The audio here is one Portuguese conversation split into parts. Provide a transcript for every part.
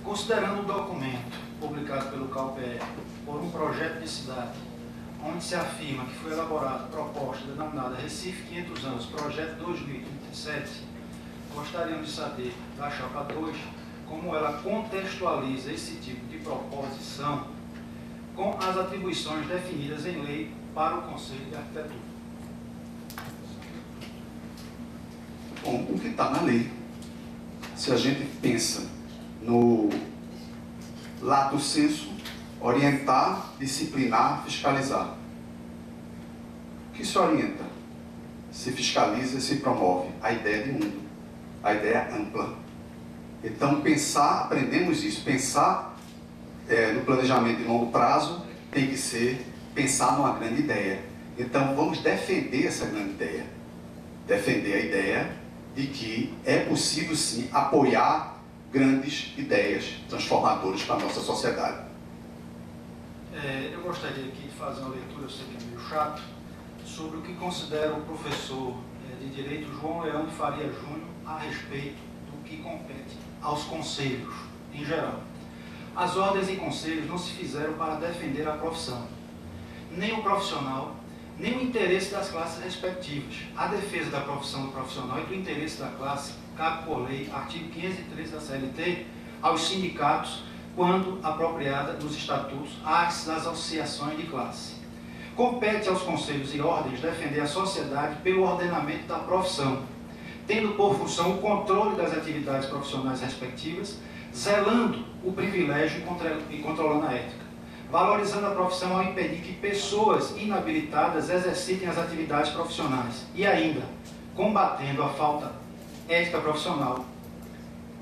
Considerando o documento publicado pelo CalPR por um projeto de cidade, onde se afirma que foi elaborada proposta denominada Recife 500 anos, projeto 2037, gostaríamos de saber da chapa 2 como ela contextualiza esse tipo de proposição com as atribuições definidas em lei para o Conselho de Arquitetura. Bom, o que está na lei, se a gente pensa no lato sensu, orientar, disciplinar, fiscalizar. O que se orienta? Se fiscaliza e se promove a ideia de mundo, a ideia ampla. Então, pensar, aprendemos isso, pensar no planejamento de longo prazo tem que ser pensar numa grande ideia. Então, vamos defender essa grande ideia. Defender a ideia de que é possível, sim, apoiar grandes ideias transformadoras para a nossa sociedade. Eu gostaria aqui de fazer uma leitura, eu sei que é meio chato, sobre o que considera o professor de Direito João Leão de Faria Júnior a respeito do que compete aos conselhos em geral. As ordens e conselhos não se fizeram para defender a profissão, nem o profissional, nem o interesse das classes respectivas. A defesa da profissão do profissional e do interesse da classe cabe por lei, artigo 513 da CLT, aos sindicatos, quando apropriada nos estatutos, às associações de classe. Compete aos conselhos e ordens defender a sociedade pelo ordenamento da profissão, tendo por função o controle das atividades profissionais respectivas, zelando o privilégio e controlando a ética, valorizando a profissão ao impedir que pessoas inabilitadas exercitem as atividades profissionais e ainda combatendo a falta ética profissional,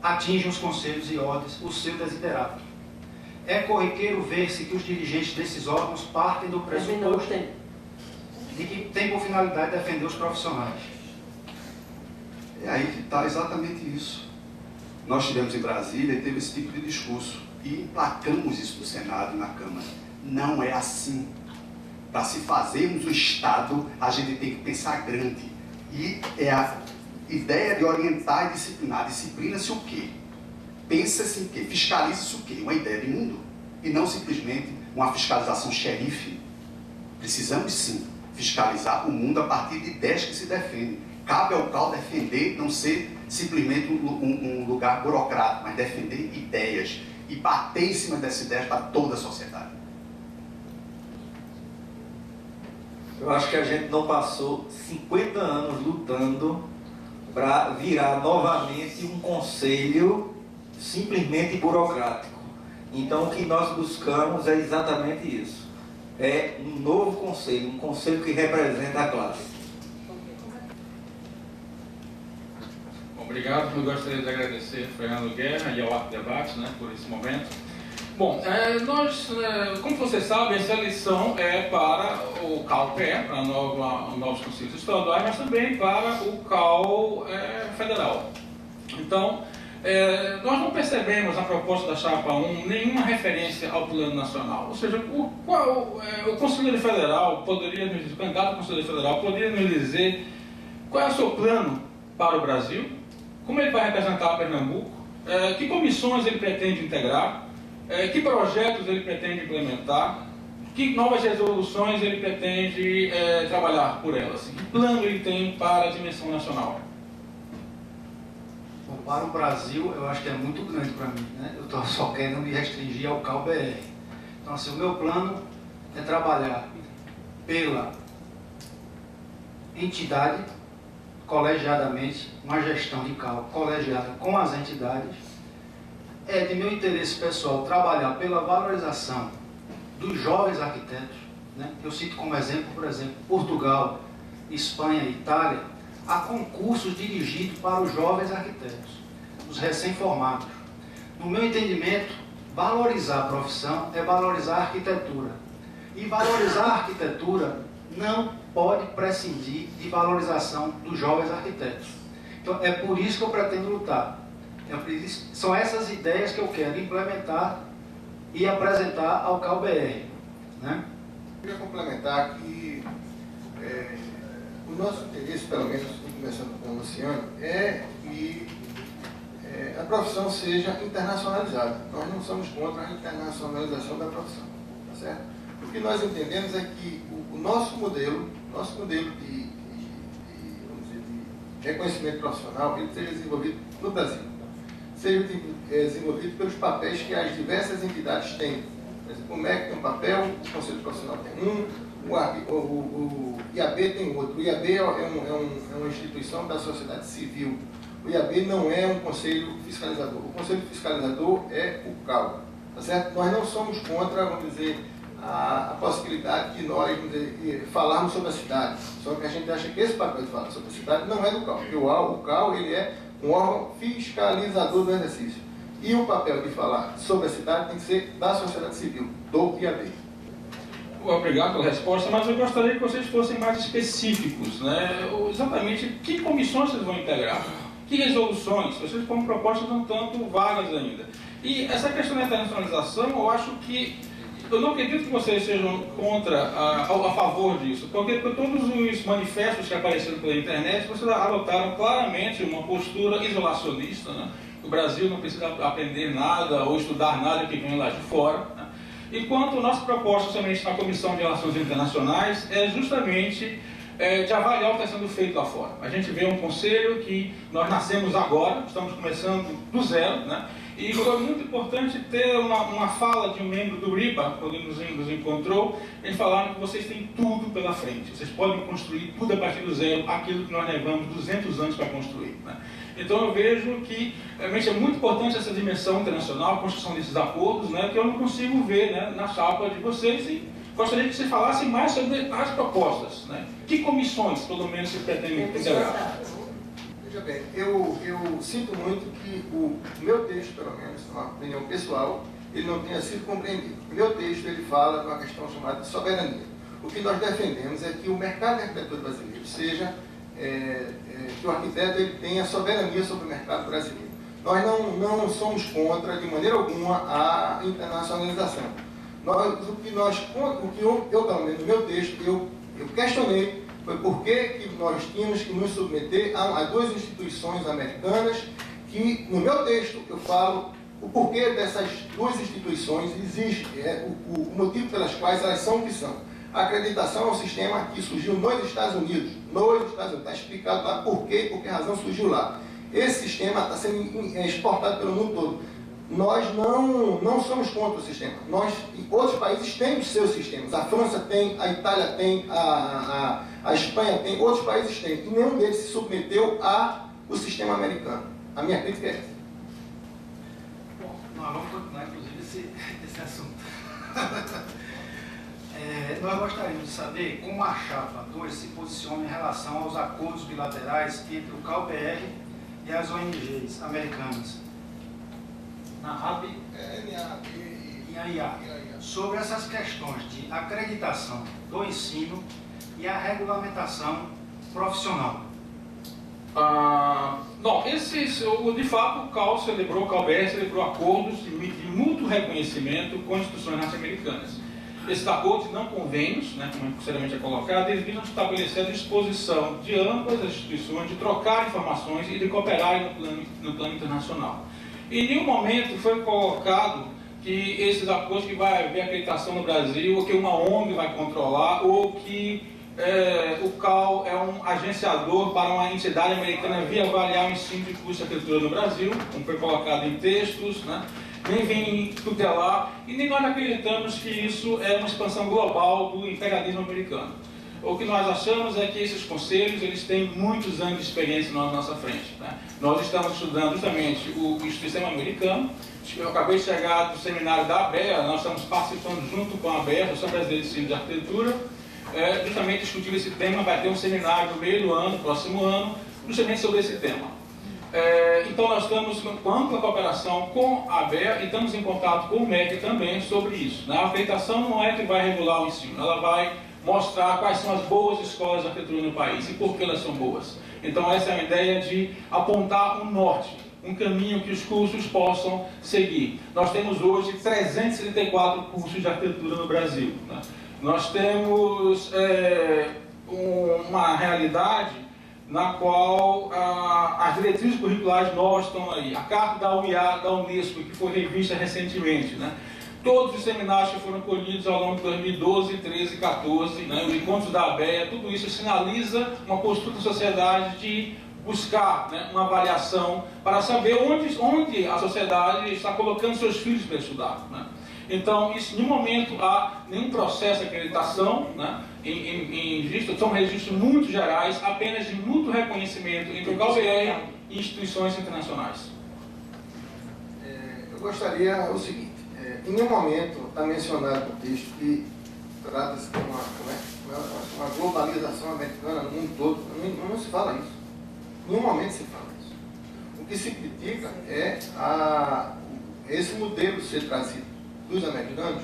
atingem os conselhos e ordens o seu desiderato. É corriqueiro ver-se que os dirigentes desses órgãos partem do pressuposto de que tem por finalidade defender os profissionais. É aí que está exatamente isso. Nós estivemos em Brasília e teve esse tipo de discurso e emplacamos isso no Senado e na Câmara. Não é assim. Para se fazermos o Estado, a gente tem que pensar grande. E é a ideia de orientar e disciplinar. Disciplina-se o quê? Pensa-se em quê? Fiscaliza-se o quê? Uma ideia de mundo. E não simplesmente uma fiscalização xerife. Precisamos sim fiscalizar o mundo a partir de ideias que se defendem. Cabe ao CAL defender, não ser simplesmente um lugar burocrático, mas defender ideias e bater em cima dessas ideias para toda a sociedade. Eu acho que a gente não passou 50 anos lutando para virar novamente um conselho simplesmente burocrático. Então o que nós buscamos é exatamente isso. É um novo conselho, um conselho que representa a classe. Obrigado, eu gostaria de agradecer a Fernando Guerra e ao Arco Debate, por esse momento. Bom, nós, como vocês sabem, essa eleição é para o CalPE, para novos conselhos estaduais, mas também para o CAL federal. Então, nós não percebemos na proposta da Chapa 1 nenhuma referência ao plano nacional. Ou seja, o conselheiro federal poderia nos dizer, o candidato conselheiro federal poderia nos dizer qual é o seu plano para o Brasil, como ele vai representar Pernambuco, que comissões ele pretende integrar, que projetos ele pretende implementar, que novas resoluções ele pretende trabalhar por elas, que plano ele tem para a dimensão nacional. Bom, para o Brasil, eu acho que é muito grande para mim, Eu estou só querendo me restringir ao CalBR. Então, assim, o meu plano é trabalhar pela entidade, colegiadamente, uma gestão de CAL colegiada com as entidades. É de meu interesse pessoal trabalhar pela valorização dos jovens arquitetos. Eu cito como exemplo, por exemplo, Portugal, Espanha e Itália, há concursos dirigidos para os jovens arquitetos, os recém-formados. No meu entendimento, valorizar a profissão é valorizar a arquitetura. E valorizar a arquitetura não pode prescindir de valorização dos jovens arquitetos. Então, é por isso que eu pretendo lutar. São essas ideias que eu quero implementar e apresentar ao CalBR. Eu queria complementar que o nosso interesse, pelo menos começando com o Luciano, é que a profissão seja internacionalizada. Nós não somos contra a internacionalização da profissão, tá certo? O que nós entendemos é que o nosso modelo de reconhecimento profissional, ele seja desenvolvido no Brasil, seja desenvolvido pelos papéis que as diversas entidades têm. Por exemplo, o MEC tem um papel, o Conselho Profissional tem um, o IAB tem outro. O IAB é uma instituição da sociedade civil. O IAB não é um conselho fiscalizador. O conselho fiscalizador é o CAL. Tá certo? Nós não somos contra, vamos dizer, a possibilidade de nós, vamos dizer, falarmos sobre a cidade. Só que a gente acha que esse papel de falar sobre a cidade não é do CAL. Porque o CAL ele é um órgão fiscalizador do exercício. E o papel de falar sobre a cidade tem que ser da sociedade civil, do IAB. Obrigado pela resposta, mas eu gostaria que vocês fossem mais específicos, né? Exatamente que comissões vocês vão integrar, que resoluções, vocês põem propostas um tanto vagas ainda. E essa questão da internacionalização, eu acho que, eu não acredito que vocês sejam contra, a favor disso, porque por todos os manifestos que apareceram pela internet, vocês adotaram claramente uma postura isolacionista, né? O Brasil não precisa aprender nada ou estudar nada que vem lá de fora, né? Enquanto a nossa proposta, justamente na Comissão de Relações Internacionais, é justamente de avaliar o que está sendo feito lá fora. A gente vê um conselho que nós nascemos agora, estamos começando do zero, né? E foi muito importante ter uma fala de um membro do RIPA, quando nos encontrou, eles falaram que vocês têm tudo pela frente, vocês podem construir tudo a partir do zero, aquilo que nós levamos 200 anos para construir, né? Então eu vejo que realmente é muito importante essa dimensão internacional, a construção desses acordos, né, que eu não consigo ver, né, na chapa de vocês, e gostaria que vocês falassem mais sobre as propostas, né? Que comissões, pelo menos, se pretendem integrar? Veja bem, eu sinto muito que o meu texto, pelo menos, uma opinião pessoal, ele não tenha sido compreendido. O meu texto ele fala de uma questão chamada de soberania. O que nós defendemos é que o mercado de arquitetura brasileiro seja que o arquiteto ele tenha soberania sobre o mercado brasileiro. Nós não somos contra, de maneira alguma, a internacionalização. O que eu, pelo menos no meu texto, eu questionei foi por que nós tínhamos que nos submeter a duas instituições americanas, que no meu texto eu falo o porquê dessas duas instituições existe, o motivo pelas quais elas são o que são. A acreditação é um sistema que surgiu nos Estados Unidos. Está explicado lá por que razão surgiu lá. Esse sistema está sendo exportado pelo mundo todo. Nós não somos contra o sistema. Outros países têm os seus sistemas. A França tem, a Itália tem, a Espanha tem, outros países têm. E nenhum deles se submeteu ao sistema americano. A minha crítica é essa. Bom, nós vamos continuar, inclusive, esse assunto. Nós gostaríamos de saber como a chapa 2 se posiciona em relação aos acordos bilaterais entre o CAL-BR e as ONGs americanas, na RAP e a IA, sobre essas questões de acreditação do ensino e a regulamentação profissional. Não, de fato, o CAL-BR celebrou acordos de mútuo reconhecimento com instituições norte-americanas. Esses acordos não convênios, né, como sinceramente é colocado, eles visam estabelecer a disposição de ambas as instituições de trocar informações e de cooperarem no plano internacional. Em nenhum momento foi colocado que esses acordos que vai haver acreditação no Brasil, ou que uma ONG vai controlar, ou que o CAL é um agenciador para uma entidade americana vir avaliar o ensino de curso de arquitetura no Brasil, como foi colocado em textos, né? Nem vem tutelar, e nem nós acreditamos que isso é uma expansão global do imperialismo americano. O que nós achamos é que esses conselhos eles têm muitos anos de experiência na nossa frente, né? Nós estamos estudando justamente o sistema americano. Eu acabei de chegar do seminário da ABEA, nós estamos participando junto com a ABEA, Associação Brasileira de Ensino de Arquitetura, justamente discutindo esse tema. Vai ter um seminário no meio do ano, próximo ano, justamente sobre esse tema. Então nós estamos com ampla cooperação com a ABEA e estamos em contato com o MEC também sobre isso, né? A acreditação não é que vai regular o ensino, ela vai mostrar quais são as boas escolas de arquitetura no país e por que elas são boas. Então essa é a ideia de apontar um norte, um caminho que os cursos possam seguir. Nós temos hoje 334 cursos de arquitetura no Brasil, né? Nós temos uma realidade na qual as diretrizes curriculares novas estão aí. A carta da UEA, da Unesco, que foi revista recentemente, né? Todos os seminários que foram colhidos ao longo de 2012, 13 e 14, né? Os encontros da ABEA, tudo isso sinaliza uma postura da sociedade de buscar, né, uma avaliação para saber onde a sociedade está colocando seus filhos para estudar, né? Então, isso, em nenhum momento há nenhum processo de acreditação, né, são registros muito gerais, apenas de mútuo reconhecimento entre o CalPE e instituições internacionais. Eu gostaria o seguinte, em nenhum momento está mencionado no texto que trata-se de uma globalização americana no mundo todo. Não se fala isso. Em nenhum momento se fala isso. O que se critica é esse modelo ser trazido dos americanos,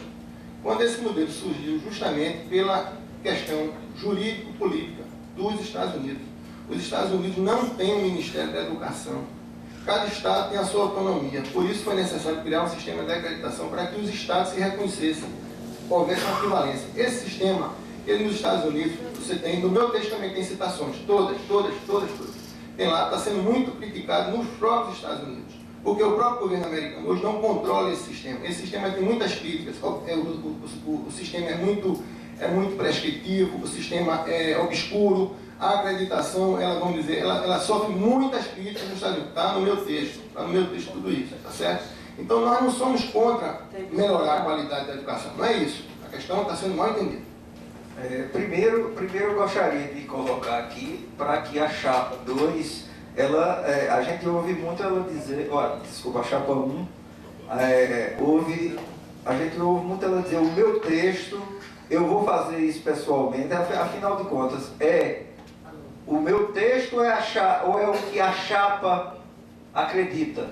quando esse modelo surgiu justamente pela questão jurídico-política dos Estados Unidos. Os Estados Unidos não têm um Ministério da Educação. Cada Estado tem a sua autonomia. Por isso foi necessário criar um sistema de acreditação para que os Estados se reconhecessem, houvesse uma equivalência. Esse sistema, ele nos Estados Unidos, você tem, no meu texto também tem citações, todas. Tem lá, está sendo muito criticado nos próprios Estados Unidos. Porque o próprio governo americano hoje não controla esse sistema. Esse sistema tem muitas críticas. O sistema é muito prescritivo, o sistema é obscuro, a acreditação, ela sofre muitas críticas nos Estados Unidos. Está no meu texto tudo isso, tá certo? Então nós não somos contra melhorar a qualidade da educação, não é isso. A questão está sendo mal entendida. Primeiro eu gostaria de colocar aqui, para que a chapa 2, a gente ouve muito ela dizer, a chapa 1, a gente ouve muito ela dizer, o meu texto, eu vou fazer isso pessoalmente, afinal de contas, o meu texto ou é o que a chapa acredita?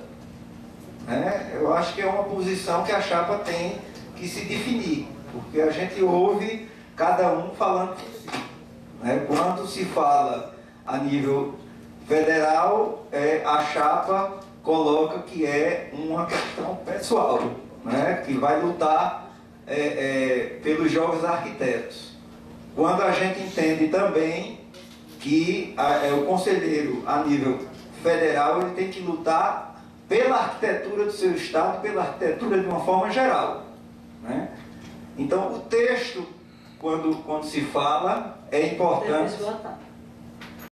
Eu acho que é uma posição que a chapa tem que se definir, porque a gente ouve cada um falando por si. Quando se fala a nível federal, a chapa coloca que é uma questão pessoal, que vai lutar pelos jovens arquitetos. Quando a gente entende também que o conselheiro, a nível federal, ele tem que lutar pela arquitetura do seu estado, pela arquitetura de uma forma geral. Então, o texto, quando se fala, é importante.